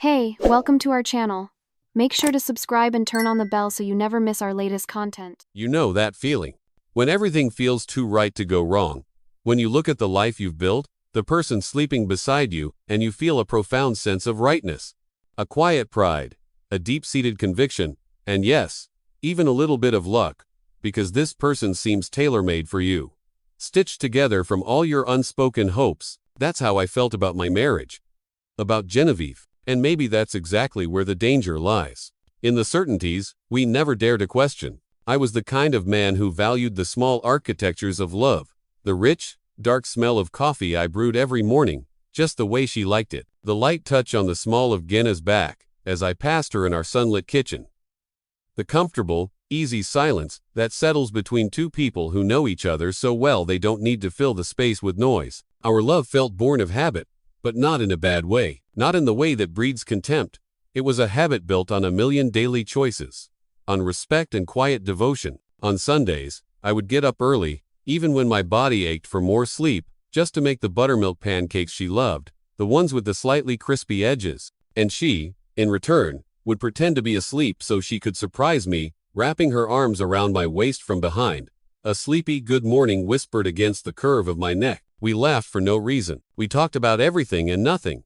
Hey, welcome to our channel. Make sure to subscribe and turn on the bell so you never miss our latest content. You know that feeling. When everything feels too right to go wrong. When you look at the life you've built, the person sleeping beside you, and you feel a profound sense of rightness. A quiet pride, a deep-seated conviction, and yes, even a little bit of luck, because this person seems tailor-made for you. Stitched together from all your unspoken hopes. That's how I felt about my marriage. About Genevieve. And maybe that's exactly where the danger lies. In the certainties we never dare to question. I was the kind of man who valued the small architectures of love. The rich, dark smell of coffee I brewed every morning, just the way she liked it. The light touch on the small of Genna's back, as I passed her in our sunlit kitchen. The comfortable, easy silence that settles between two people who know each other so well they don't need to fill the space with noise. Our love felt born of habit, but not in a bad way. Not in the way that breeds contempt. It was a habit built on a million daily choices. On respect and quiet devotion. On Sundays, I would get up early, even when my body ached for more sleep, just to make the buttermilk pancakes she loved, the ones with the slightly crispy edges. And she, in return, would pretend to be asleep so she could surprise me, wrapping her arms around my waist from behind. A sleepy good morning whispered against the curve of my neck. We laughed for no reason. We talked about everything and nothing.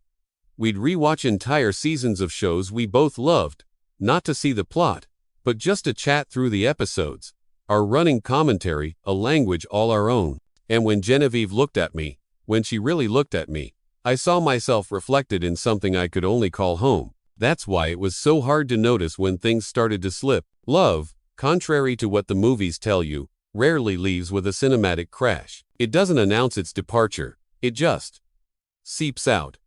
We'd rewatch entire seasons of shows we both loved, not to see the plot, but just to chat through the episodes. Our running commentary, a language all our own. And when Genevieve looked at me, when she really looked at me, I saw myself reflected in something I could only call home. That's why it was so hard to notice when things started to slip. Love, contrary to what the movies tell you, rarely leaves with a cinematic crash. It doesn't announce its departure, it just seeps out.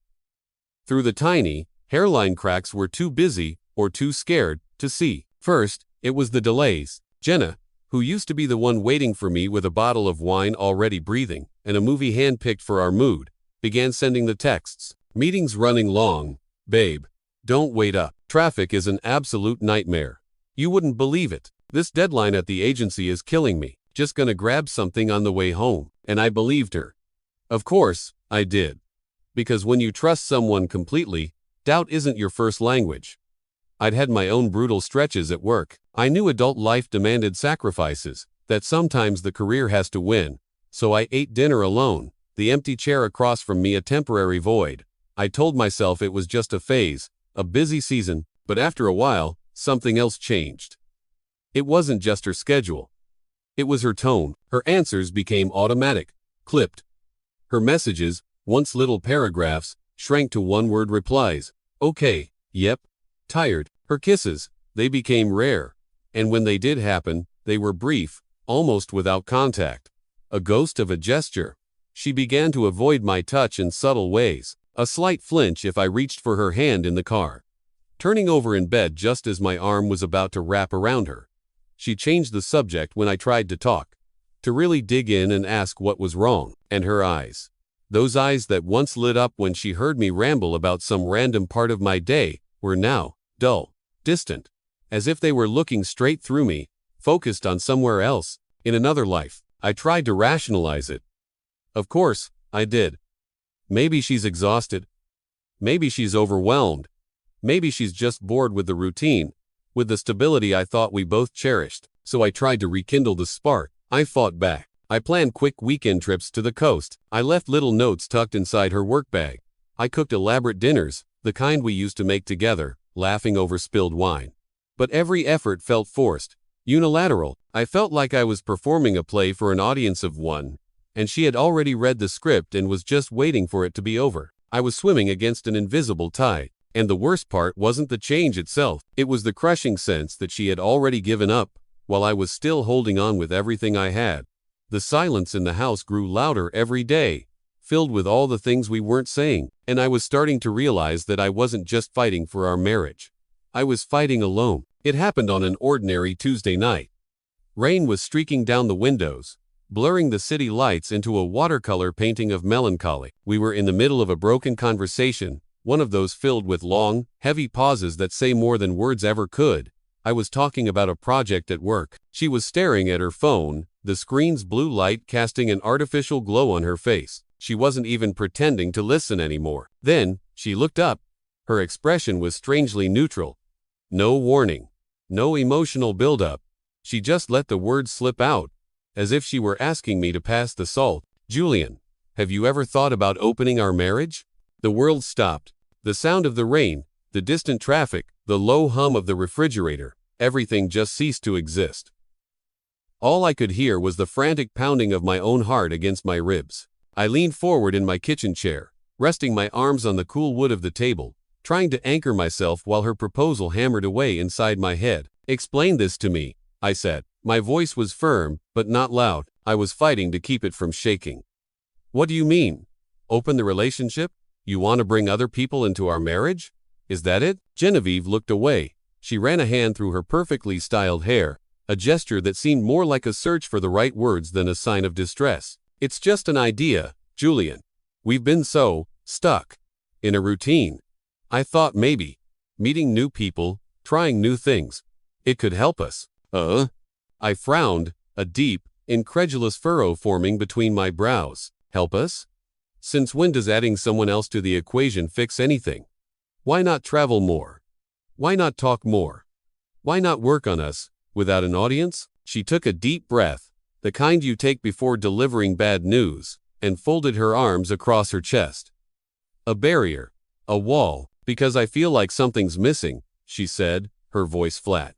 Through the tiny, hairline cracks we're too busy, or too scared, to see. First, it was the delays. Jenna, who used to be the one waiting for me with a bottle of wine already breathing, and a movie handpicked for our mood, began sending the texts. Meetings running long. Babe, don't wait up. Traffic is an absolute nightmare. You wouldn't believe it. This deadline at the agency is killing me. Just gonna grab something on the way home. And I believed her. Of course, I did. Because when you trust someone completely, doubt isn't your first language. I'd had my own brutal stretches at work. I knew adult life demanded sacrifices, that sometimes the career has to win. So I ate dinner alone, the empty chair across from me a temporary void. I told myself it was just a phase, a busy season, but after a while, something else changed. It wasn't just her schedule. It was her tone. Her answers became automatic, clipped. Her messages, once little paragraphs, shrank to one-word replies. Okay, yep, tired. Her kisses, they became rare. And when they did happen, they were brief, almost without contact. A ghost of a gesture. She began to avoid my touch in subtle ways. A slight flinch if I reached for her hand in the car. Turning over in bed just as my arm was about to wrap around her. She changed the subject when I tried to talk. To really dig in and ask what was wrong. And her eyes. Those eyes that once lit up when she heard me ramble about some random part of my day, were now dull, distant, as if they were looking straight through me, focused on somewhere else, in another life. I tried to rationalize it. Of course, I did. Maybe she's exhausted. Maybe she's overwhelmed. Maybe she's just bored with the routine, with the stability I thought we both cherished. So I tried to rekindle the spark. I fought back. I planned quick weekend trips to the coast. I left little notes tucked inside her work bag. I cooked elaborate dinners, the kind we used to make together, laughing over spilled wine. But every effort felt forced, unilateral. I felt like I was performing a play for an audience of one, and she had already read the script and was just waiting for it to be over. I was swimming against an invisible tide, and the worst part wasn't the change itself. It was the crushing sense that she had already given up, while I was still holding on with everything I had. The silence in the house grew louder every day, filled with all the things we weren't saying, and I was starting to realize that I wasn't just fighting for our marriage. I was fighting alone. It happened on an ordinary Tuesday night. Rain was streaking down the windows, blurring the city lights into a watercolor painting of melancholy. We were in the middle of a broken conversation, one of those filled with long, heavy pauses that say more than words ever could. I was talking about a project at work. She was staring at her phone, the screen's blue light casting an artificial glow on her face. She wasn't even pretending to listen anymore. Then, she looked up, Her expression was strangely neutral. No warning. No emotional buildup. She just let the words slip out, as if she were asking me to pass the salt. Julian, have you ever thought about opening our marriage? The world stopped. The sound of the rain, the distant traffic, the low hum of the refrigerator, everything just ceased to exist. All I could hear was the frantic pounding of my own heart against my ribs. I leaned forward in my kitchen chair, resting my arms on the cool wood of the table, trying to anchor myself while her proposal hammered away inside my head. Explain this to me, I said. My voice was firm, but not loud. I was fighting to keep it from shaking. What do you mean? Open the relationship? You want to bring other people into our marriage? Is that it? Genevieve looked away. She ran a hand through her perfectly styled hair, a gesture that seemed more like a search for the right words than a sign of distress. It's just an idea, Julian. We've been so stuck in a routine. I thought maybe meeting new people, trying new things, it could help us. I frowned, a deep, incredulous furrow forming between my brows. Help us? Since when does adding someone else to the equation fix anything? Why not travel more? Why not talk more? Why not work on us, without an audience? She took a deep breath, the kind you take before delivering bad news, and folded her arms across her chest. A barrier, a wall, because I feel like something's missing, she said, her voice flat.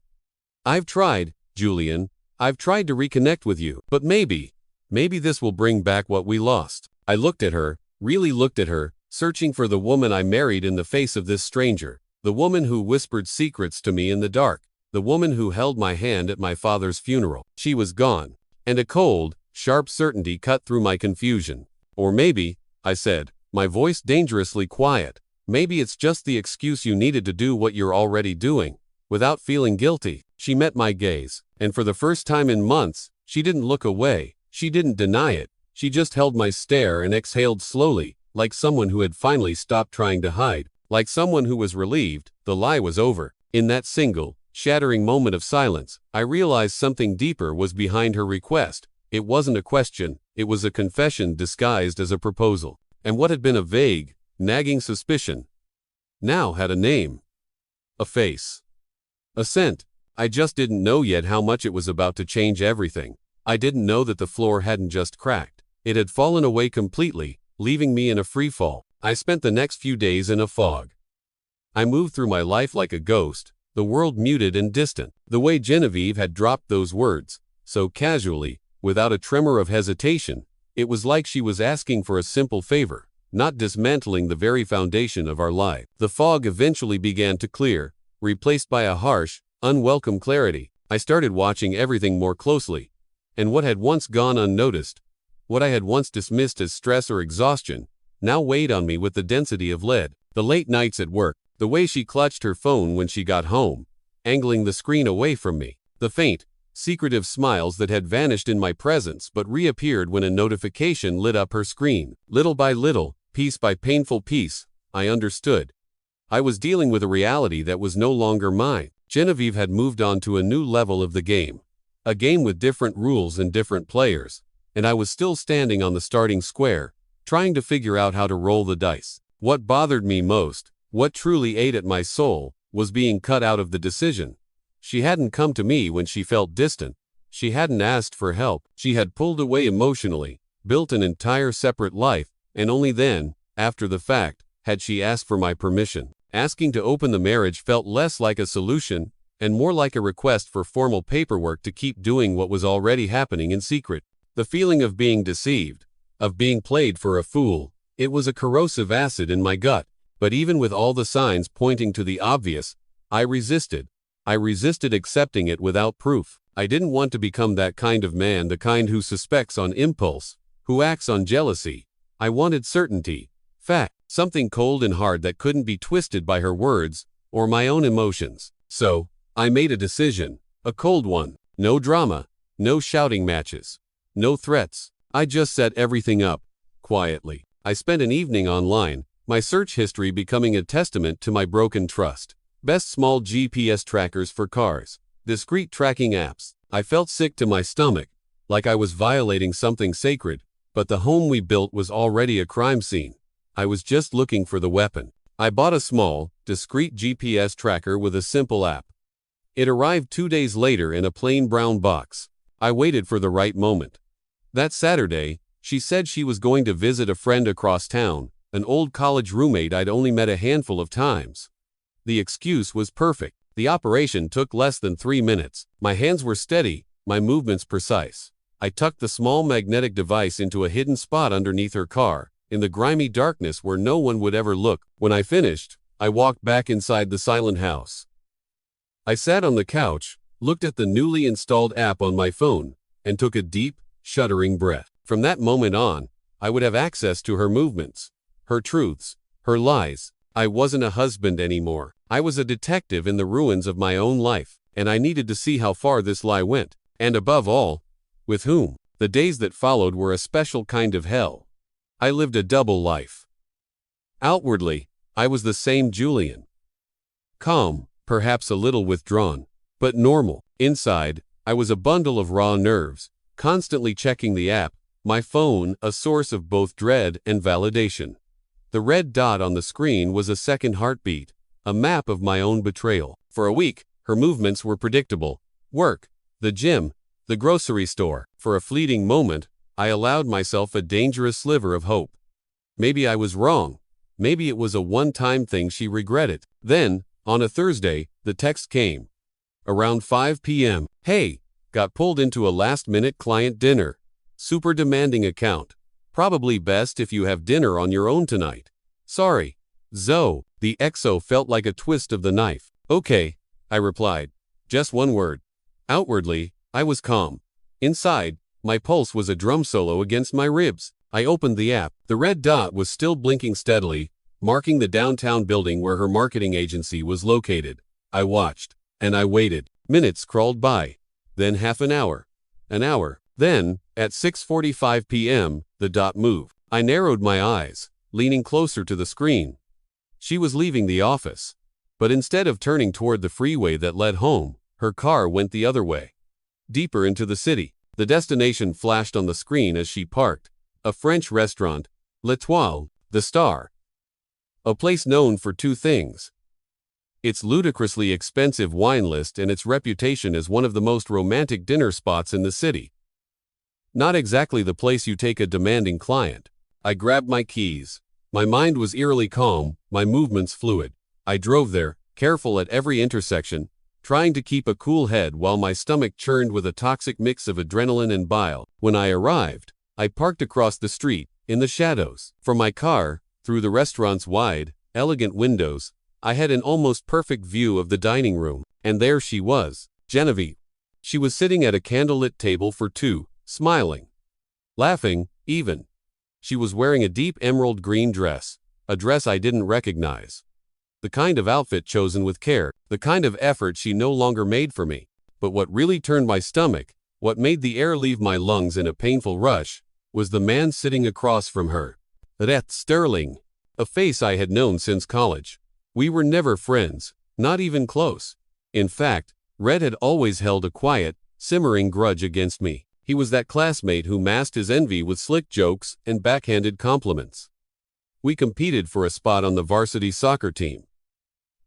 I've tried, Julian. I've tried to reconnect with you, but maybe this will bring back what we lost. I looked at her, really looked at her, searching for the woman I married in the face of this stranger, the woman who whispered secrets to me in the dark, the woman who held my hand at my father's funeral. She was gone, and a cold, sharp certainty cut through my confusion. Or maybe, I said, my voice dangerously quiet, maybe it's just the excuse you needed to do what you're already doing, without feeling guilty. She met my gaze, and for the first time in months, she didn't look away, she didn't deny it, she just held my stare and exhaled slowly, like someone who had finally stopped trying to hide, like someone who was relieved the lie was over. In that single, shattering moment of silence, I realized something deeper was behind her request. It wasn't a question, it was a confession disguised as a proposal. And what had been a vague, nagging suspicion now had a name, a face, a scent. I just didn't know yet how much it was about to change everything. I didn't know that the floor hadn't just cracked. It had fallen away completely, leaving me in a free fall. I spent the next few days in a fog. I moved through my life like a ghost, the world muted and distant. The way Genevieve had dropped those words, so casually, without a tremor of hesitation, it was like she was asking for a simple favor, not dismantling the very foundation of our life. The fog eventually began to clear, replaced by a harsh, unwelcome clarity. I started watching everything more closely, and what had once gone unnoticed, what I had once dismissed as stress or exhaustion, now weighed on me with the density of lead. The late nights at work, the way she clutched her phone when she got home, angling the screen away from me, the faint, secretive smiles that had vanished in my presence but reappeared when a notification lit up her screen. Little by little, piece by painful piece, I understood. I was dealing with a reality that was no longer mine. Genevieve had moved on to a new level of the game, a game with different rules and different players, and I was still standing on the starting square, trying to figure out how to roll the dice. What bothered me most, what truly ate at my soul, was being cut out of the decision. She hadn't come to me when she felt distant. She hadn't asked for help. She had pulled away emotionally, built an entire separate life, and only then, after the fact, had she asked for my permission. Asking to open the marriage felt less like a solution and more like a request for formal paperwork to keep doing what was already happening in secret. The feeling of being deceived, of being played for a fool, it was a corrosive acid in my gut. But even with all the signs pointing to the obvious, I resisted. I resisted accepting it without proof. I didn't want to become that kind of man, the kind who suspects on impulse, who acts on jealousy. I wanted certainty, fact, something cold and hard that couldn't be twisted by her words or my own emotions. So, I made a decision, a cold one. No drama, no shouting matches, no threats. I just set everything up, quietly. I spent an evening online, my search history becoming a testament to my broken trust. Best small GPS trackers for cars, discreet tracking apps. I felt sick to my stomach, like I was violating something sacred, but the home we built was already a crime scene. I was just looking for the weapon. I bought a small, discreet GPS tracker with a simple app. It arrived 2 days later in a plain brown box. I waited for the right moment. That Saturday, she said she was going to visit a friend across town, an old college roommate I'd only met a handful of times. The excuse was perfect. The operation took less than 3 minutes. My hands were steady, my movements precise. I tucked the small magnetic device into a hidden spot underneath her car, in the grimy darkness where no one would ever look. When I finished, I walked back inside the silent house. I sat on the couch, looked at the newly installed app on my phone, and took a deep, shuddering breath. From that moment on, I would have access to her movements, her truths, her lies. I wasn't a husband anymore. I was a detective in the ruins of my own life, and I needed to see how far this lie went, and above all, with whom. The days that followed were a special kind of hell. I lived a double life. Outwardly, I was the same Julian. Calm, perhaps a little withdrawn, but normal. Inside, I was a bundle of raw nerves, constantly checking the app, my phone, a source of both dread and validation. The red dot on the screen was a second heartbeat, a map of my own betrayal. For a week, her movements were predictable. Work, the gym, the grocery store. For a fleeting moment, I allowed myself a dangerous sliver of hope. Maybe I was wrong. Maybe it was a one-time thing she regretted. Then, on a Thursday, the text came. Around 5 p.m. Hey, got pulled into a last-minute client dinner. Super demanding account. Probably best if you have dinner on your own tonight. Sorry. Zoe. The XO felt like a twist of the knife. Okay, I replied. Just one word. Outwardly, I was calm. Inside, my pulse was a drum solo against my ribs. I opened the app. The red dot was still blinking steadily, marking the downtown building where her marketing agency was located. I watched, and I waited. Minutes crawled by. Then half an hour. An hour. Then, at 6:45 p.m., the dot moved. I narrowed my eyes, leaning closer to the screen. She was leaving the office. But instead of turning toward the freeway that led home, her car went the other way. Deeper into the city. The destination flashed on the screen as she parked. A French restaurant, L'Étoile, the Star. A place known for two things: its ludicrously expensive wine list and its reputation as one of the most romantic dinner spots in the city. Not exactly the place you take a demanding client. I grabbed my keys. My mind was eerily calm, my movements fluid. I drove there, careful at every intersection, trying to keep a cool head while my stomach churned with a toxic mix of adrenaline and bile. When I arrived, I parked across the street, in the shadows. From my car, through the restaurant's wide, elegant windows, I had an almost perfect view of the dining room. And there she was, Genevieve. She was sitting at a candlelit table for two, smiling. Laughing, even. She was wearing a deep emerald green dress, a dress I didn't recognize. The kind of outfit chosen with care, the kind of effort she no longer made for me. But what really turned my stomach, what made the air leave my lungs in a painful rush, was the man sitting across from her. Rhett Sterling, a face I had known since college. We were never friends, not even close. In fact, Red had always held a quiet, simmering grudge against me. He was that classmate who masked his envy with slick jokes and backhanded compliments. We competed for a spot on the varsity soccer team.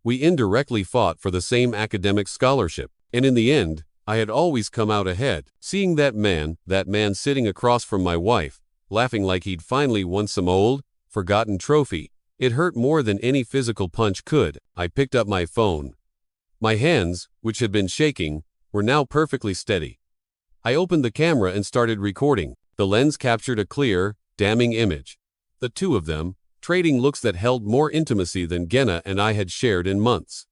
We indirectly fought for the same academic scholarship, and in the end, I had always come out ahead. Seeing that man sitting across from my wife, laughing like he'd finally won some old, forgotten trophy, it hurt more than any physical punch could. I picked up my phone. My hands, which had been shaking, were now perfectly steady. I opened the camera and started recording. The lens captured a clear, damning image. The two of them, trading looks that held more intimacy than Genna and I had shared in months.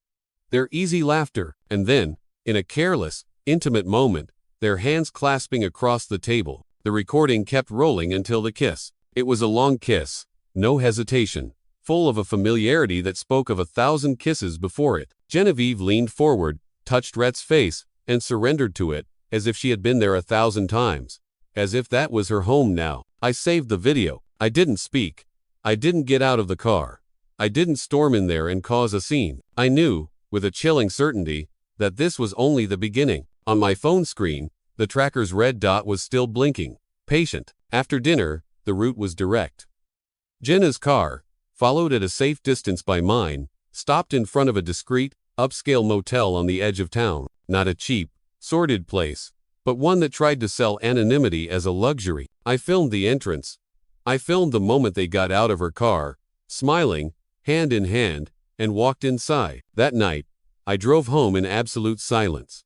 Their easy laughter, and then, in a careless, intimate moment, their hands clasping across the table. The recording kept rolling until the kiss. It was a long kiss, no hesitation, full of a familiarity that spoke of 1,000 kisses before it. Genevieve leaned forward, touched Rhett's face, and surrendered to it, as if she had been there 1,000 times. As if that was her home now. I saved the video. I didn't speak. I didn't get out of the car. I didn't storm in there and cause a scene. I knew, with a chilling certainty, that this was only the beginning. On my phone screen, the tracker's red dot was still blinking, patient. After dinner, the route was direct. Jenna's car, followed at a safe distance by mine, stopped in front of a discreet, upscale motel on the edge of town. Not a cheap, sordid place, but one that tried to sell anonymity as a luxury. I filmed the entrance. I filmed the moment they got out of her car, smiling, hand in hand, and walked inside. That night, I drove home in absolute silence.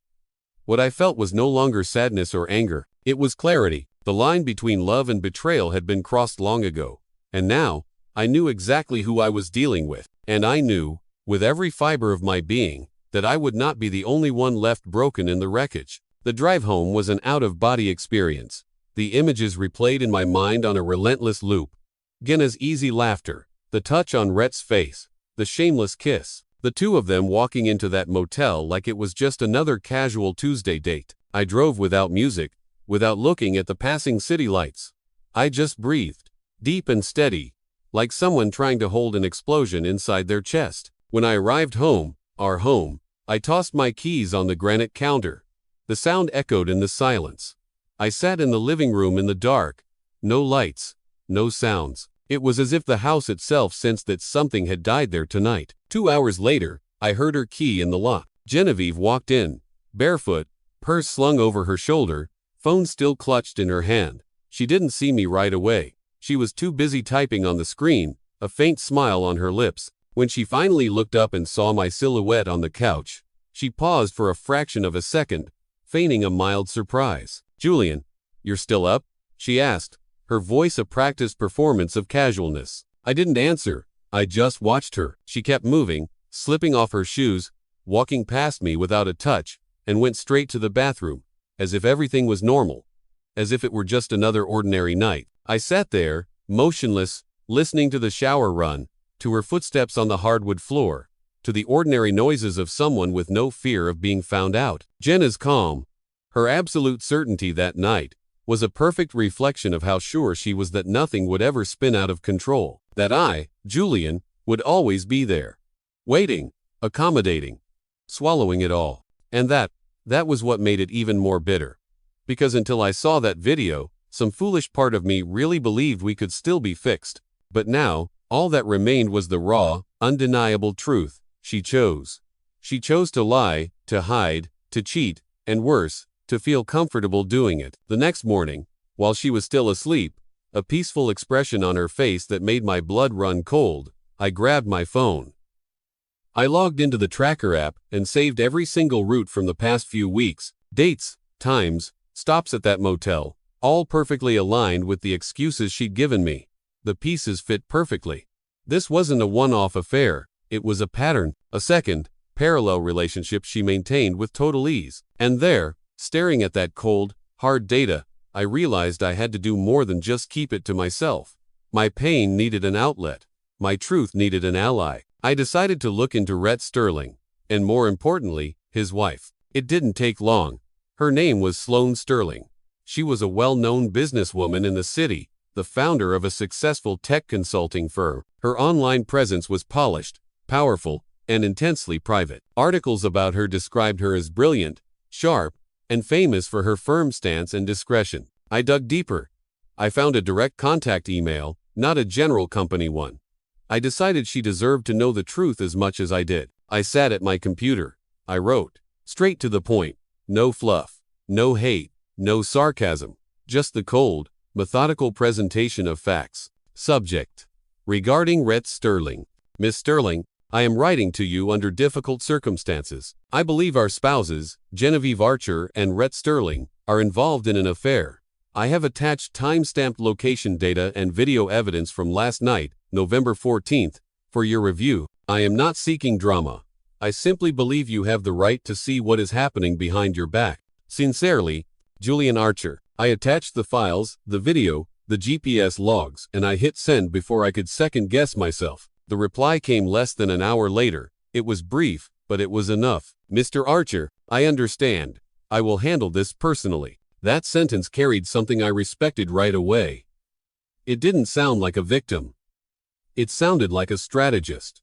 What I felt was no longer sadness or anger. It was clarity. The line between love and betrayal had been crossed long ago, and now, I knew exactly who I was dealing with. And I knew, with every fiber of my being, that I would not be the only one left broken in the wreckage. The drive home was an out-of-body experience. The images replayed in my mind on a relentless loop. Genna's easy laughter, the touch on Rhett's face, the shameless kiss. The two of them walking into that motel like it was just another casual Tuesday date. I drove without music, without looking at the passing city lights. I just breathed, deep and steady, like someone trying to hold an explosion inside their chest. When I arrived home, our home, I tossed my keys on the granite counter. The sound echoed in the silence. I sat in the living room in the dark. No lights, no sounds. It was as if the house itself sensed that something had died there tonight. 2 hours later, I heard her key in the lock. Genevieve walked in, barefoot, purse slung over her shoulder, phone still clutched in her hand. She didn't see me right away. She was too busy typing on the screen, a faint smile on her lips. When she finally looked up and saw my silhouette on the couch, she paused for a fraction of a second, feigning a mild surprise. "Julian, you're still up?" she asked, her voice a practiced performance of casualness. I didn't answer. I just watched her. She kept moving, slipping off her shoes, walking past me without a touch, and went straight to the bathroom, as if everything was normal, as if it were just another ordinary night. I sat there, motionless, listening to the shower run, to her footsteps on the hardwood floor, to the ordinary noises of someone with no fear of being found out. Jenna's calm, her absolute certainty that night, was a perfect reflection of how sure she was that nothing would ever spin out of control. That I, Julian, would always be there. Waiting, accommodating, swallowing it all. And that was what made it even more bitter. Because until I saw that video, some foolish part of me really believed we could still be fixed. But now, all that remained was the raw, undeniable truth. She chose. She chose to lie, to hide, to cheat, and worse, to feel comfortable doing it. The next morning, while she was still asleep, a peaceful expression on her face that made my blood run cold, I grabbed my phone. I logged into the tracker app and saved every single route from the past few weeks, dates, times, stops at that motel, all perfectly aligned with the excuses she'd given me. The pieces fit perfectly. This wasn't a one-off affair, it was a pattern, a second, parallel relationship she maintained with total ease. And there, staring at that cold, hard data, I realized I had to do more than just keep it to myself. My pain needed an outlet. My truth needed an ally. I decided to look into Rhett Sterling, and more importantly, his wife. It didn't take long. Her name was Sloane Sterling. She was a well-known businesswoman in the city, the founder of a successful tech consulting firm. Her online presence was polished, powerful, and intensely private. Articles about her described her as brilliant, sharp, and famous for her firm stance and discretion. I dug deeper. I found a direct contact email, not a general company one. I decided she deserved to know the truth as much as I did. I sat at my computer. I wrote, straight to the point. No fluff, no hate, no sarcasm. Just the cold, methodical presentation of facts. Subject: regarding Rhett Sterling. Miss Sterling, I am writing to you under difficult circumstances. I believe our spouses, Genevieve Archer and Rhett Sterling, are involved in an affair. I have attached time-stamped location data and video evidence from last night, November 14th, for your review. I am not seeking drama. I simply believe you have the right to see what is happening behind your back. Sincerely, Julian Archer. I attached the files, the video, the GPS logs, and I hit send before I could second-guess myself. The reply came less than an hour later. It was brief, but it was enough. Mr. Archer, I understand. I will handle this personally. That sentence carried something I respected right away. It didn't sound like a victim. It sounded like a strategist.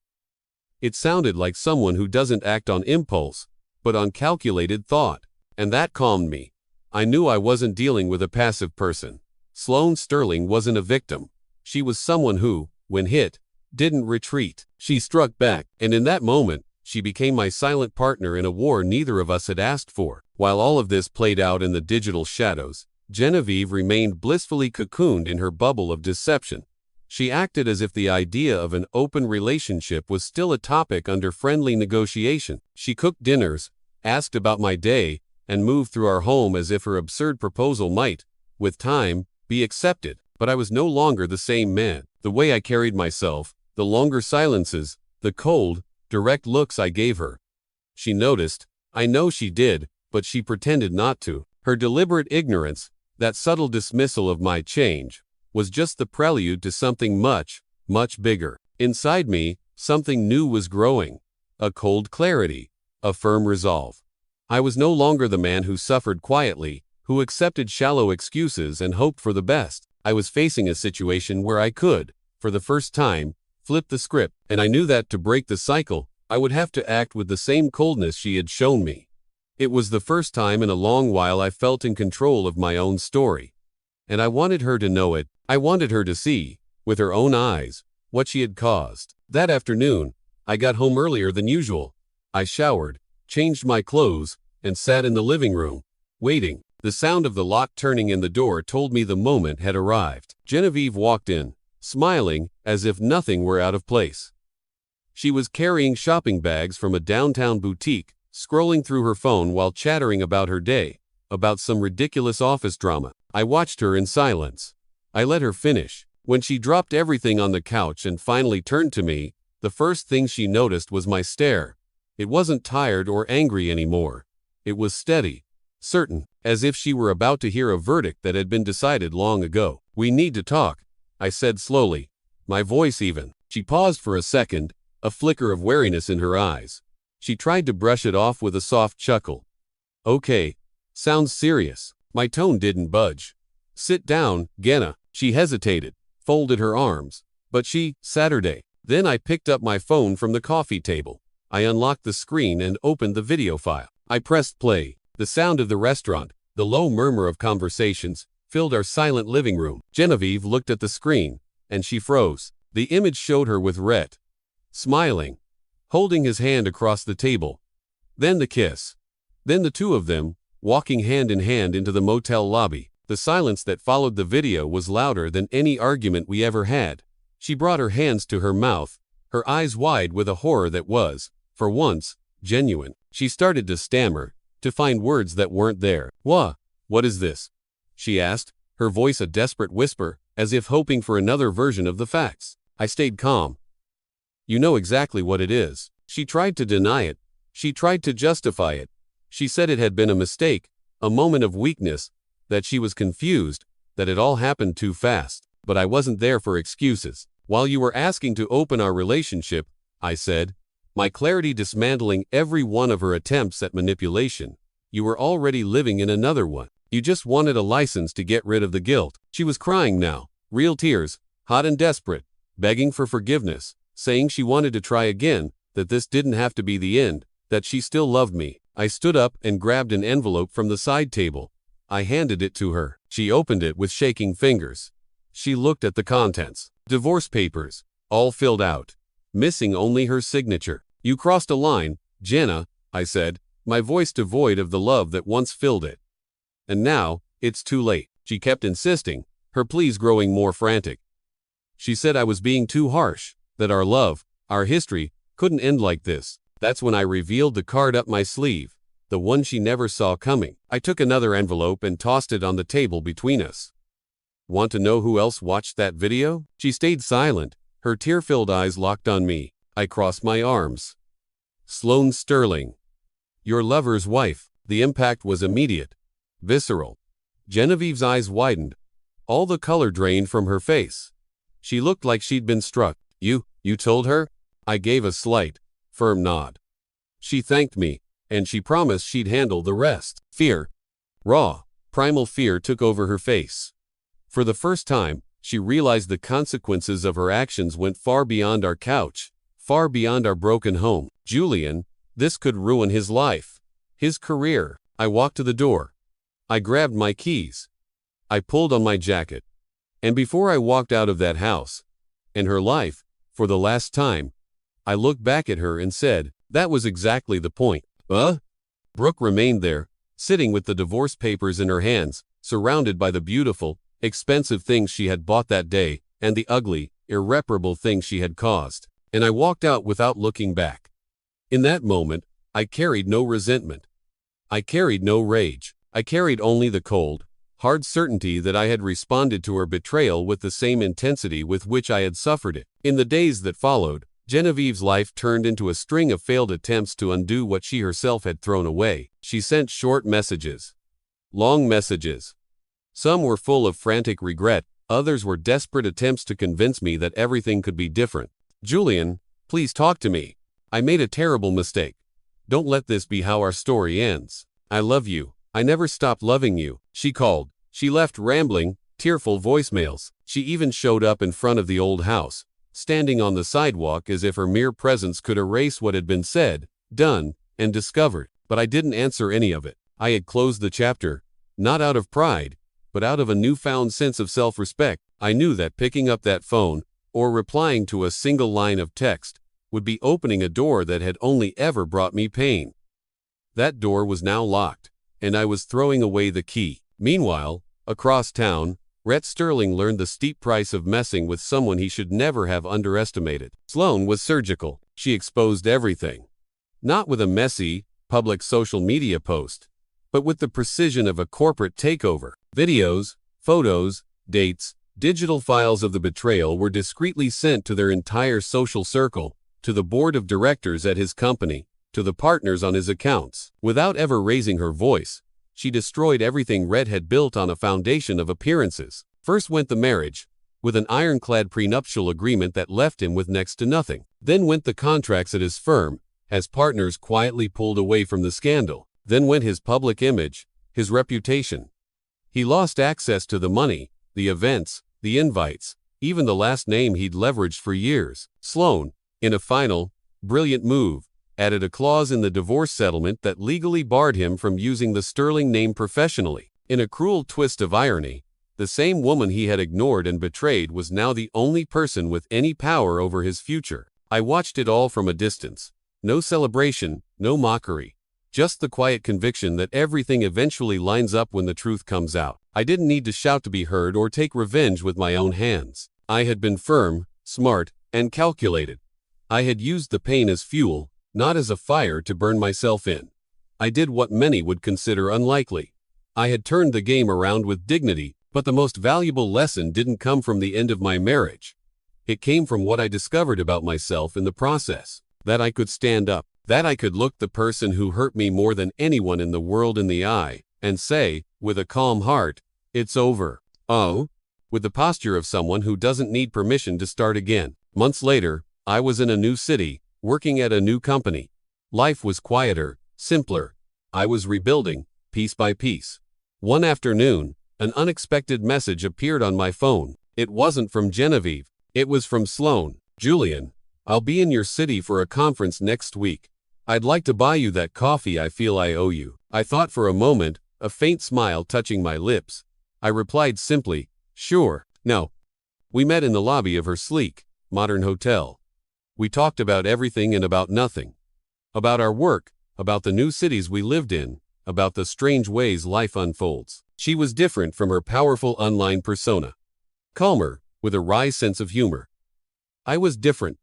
It sounded like someone who doesn't act on impulse, but on calculated thought. And that calmed me. I knew I wasn't dealing with a passive person. Sloane Sterling wasn't a victim. She was someone who, when hit, didn't retreat. She struck back, and in that moment, she became my silent partner in a war neither of us had asked for. While all of this played out in the digital shadows, Genevieve remained blissfully cocooned in her bubble of deception. She acted as if the idea of an open relationship was still a topic under friendly negotiation. She cooked dinners, asked about my day, and moved through our home as if her absurd proposal might, with time, be accepted. But I was no longer the same man. The way I carried myself, the longer silences, the cold, direct looks I gave her. She noticed, I know she did, but she pretended not to. Her deliberate ignorance, that subtle dismissal of my change, was just the prelude to something much, much bigger. Inside me, something new was growing. A cold clarity, a firm resolve. I was no longer the man who suffered quietly, who accepted shallow excuses and hoped for the best. I was facing a situation where I could, for the first time, flip the script, and I knew that to break the cycle, I would have to act with the same coldness she had shown me. It was the first time in a long while I felt in control of my own story. And I wanted her to know it. I wanted her to see, with her own eyes, what she had caused. That afternoon, I got home earlier than usual. I showered, changed my clothes, and sat in the living room, waiting. The sound of the lock turning in the door told me the moment had arrived. Genevieve walked in, smiling, as if nothing were out of place. She was carrying shopping bags from a downtown boutique, scrolling through her phone while chattering about her day, about some ridiculous office drama. I watched her in silence. I let her finish. When she dropped everything on the couch and finally turned to me, the first thing she noticed was my stare. It wasn't tired or angry anymore. It was steady, certain, as if she were about to hear a verdict that had been decided long ago. "We need to talk," I said slowly, my voice even. She paused for a second, a flicker of wariness in her eyes. She tried to brush it off with a soft chuckle. "Okay, sounds serious." My tone didn't budge. "Sit down, Genna." She hesitated, folded her arms. "But Saturday." Then I picked up my phone from the coffee table. I unlocked the screen and opened the video file. I pressed play. The sound of the restaurant, the low murmur of conversations, filled our silent living room. Genevieve looked at the screen, and she froze. The image showed her with Rhett, smiling, holding his hand across the table. Then the kiss. Then the two of them, walking hand in hand into the motel lobby. The silence that followed the video was louder than any argument we ever had. She brought her hands to her mouth, her eyes wide with a horror that was, for once, genuine. She started to stammer, to find words that weren't there. What is this?" she asked, her voice a desperate whisper, as if hoping for another version of the facts. I stayed calm. "You know exactly what it is." She tried to deny it. She tried to justify it. She said it had been a mistake, a moment of weakness, that she was confused, that it all happened too fast. But I wasn't there for excuses. "While you were asking to open our relationship," I said, my clarity dismantling every one of her attempts at manipulation, "you were already living in another one. You just wanted a license to get rid of the guilt." She was crying now, real tears, hot and desperate, begging for forgiveness, saying she wanted to try again, that this didn't have to be the end, that she still loved me. I stood up and grabbed an envelope from the side table. I handed it to her. She opened it with shaking fingers. She looked at the contents. Divorce papers, all filled out, missing only her signature. "You crossed a line, Genna," I said, my voice devoid of the love that once filled it. "And now, it's too late." She kept insisting, her pleas growing more frantic. She said I was being too harsh, that our love, our history, couldn't end like this. That's when I revealed the card up my sleeve, the one she never saw coming. I took another envelope and tossed it on the table between us. "Want to know who else watched that video?" She stayed silent, her tear-filled eyes locked on me. I crossed my arms. "Sloane Sterling. Your lover's wife." The impact was immediate, visceral. Genevieve's eyes widened. All the color drained from her face. She looked like she'd been struck. You told her?" I gave a slight, firm nod. She thanked me, and she promised she'd handle the rest. Fear, raw, primal fear took over her face. For the first time, she realized the consequences of her actions went far beyond our couch, far beyond our broken home. Julian, this could ruin his life, his career. I walked to the door. I grabbed my keys. I pulled on my jacket. And before I walked out of that house, and her life, For the last time, I looked back at her and said, that was exactly the point. Brooke remained there, sitting with the divorce papers in her hands, surrounded by the beautiful, expensive things she had bought that day, and the ugly, irreparable things she had caused. And I walked out without looking back. In that moment, I carried no resentment. I carried no rage. I carried only the cold, hard certainty that I had responded to her betrayal with the same intensity with which I had suffered it. In the days that followed, Genevieve's life turned into a string of failed attempts to undo what she herself had thrown away. She sent short messages, long messages. Some were full of frantic regret, others were desperate attempts to convince me that everything could be different. Julian, please talk to me. I made a terrible mistake. Don't let this be how our story ends. I love you. I never stopped loving you. She called. She left rambling, tearful voicemails. She even showed up in front of the old house, standing on the sidewalk as if her mere presence could erase what had been said, done, and discovered. But I didn't answer any of it. I had closed the chapter, not out of pride, but out of a newfound sense of self-respect. I knew that picking up that phone, or replying to a single line of text, would be opening a door that had only ever brought me pain. That door was now locked, and I was throwing away the key. Meanwhile, across town, Rhett Sterling learned the steep price of messing with someone he should never have underestimated. Sloane was surgical. She exposed everything. Not with a messy, public social media post, but with the precision of a corporate takeover. Videos, photos, dates, digital files of the betrayal were discreetly sent to their entire social circle, to the board of directors at his company, to the partners on his accounts. Without ever raising her voice, she destroyed everything Red had built on a foundation of appearances. First went the marriage, with an ironclad prenuptial agreement that left him with next to nothing. Then went the contracts at his firm, as partners quietly pulled away from the scandal. Then went his public image, his reputation. He lost access to the money, the events, the invites, even the last name he'd leveraged for years. Sloane, in a final, brilliant move, added a clause in the divorce settlement that legally barred him from using the Sterling name professionally. In a cruel twist of irony, the same woman he had ignored and betrayed was now the only person with any power over his future. I watched it all from a distance. No celebration, no mockery. Just the quiet conviction that everything eventually lines up when the truth comes out. I didn't need to shout to be heard or take revenge with my own hands. I had been firm, smart, and calculated. I had used the pain as fuel, not as a fire to burn myself in. I did what many would consider unlikely. I had turned the game around with dignity, but the most valuable lesson didn't come from the end of my marriage. It came from what I discovered about myself in the process. That I could stand up, that I could look the person who hurt me more than anyone in the world in the eye, and say, with a calm heart, it's over. Oh, with the posture of someone who doesn't need permission to start again. Months later, I was in a new city, working at a new company. Life was quieter, simpler. I was rebuilding, piece by piece. One afternoon, an unexpected message appeared on my phone. It wasn't from Genevieve. It was from Sloane. Julian, I'll be in your city for a conference next week. I'd like to buy you that coffee I feel I owe you. I thought for a moment, a faint smile touching my lips. I replied simply, sure. No. We met in the lobby of her sleek, modern hotel. We talked about everything and about nothing. About our work, about the new cities we lived in, about the strange ways life unfolds. She was different from her powerful online persona. Calmer, with a wry sense of humor. I was different,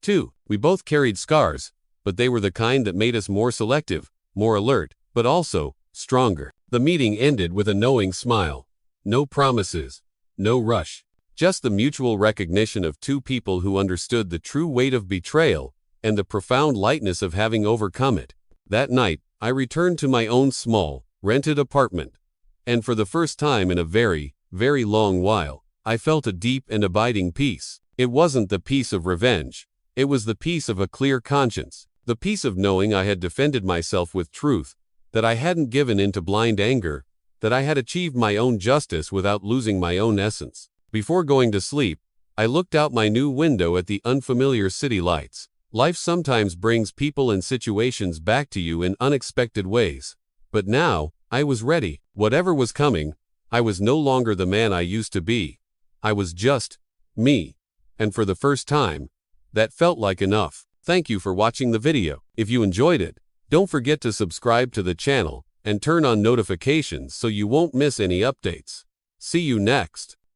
too. We both carried scars, but they were the kind that made us more selective, more alert, but also stronger. The meeting ended with a knowing smile. No promises, no rush. Just the mutual recognition of two people who understood the true weight of betrayal and the profound lightness of having overcome it. That night, I returned to my own small, rented apartment. And for the first time in a very, very long while, I felt a deep and abiding peace. It wasn't the peace of revenge. It was the peace of a clear conscience. The peace of knowing I had defended myself with truth, that I hadn't given in to blind anger, that I had achieved my own justice without losing my own essence. Before going to sleep, I looked out my new window at the unfamiliar city lights. Life sometimes brings people and situations back to you in unexpected ways. But now, I was ready. Whatever was coming, I was no longer the man I used to be. I was just me. And for the first time, That felt like enough. Thank you for watching the video. If you enjoyed it, don't forget to subscribe to the channel and turn on notifications so you won't miss any updates. See you next.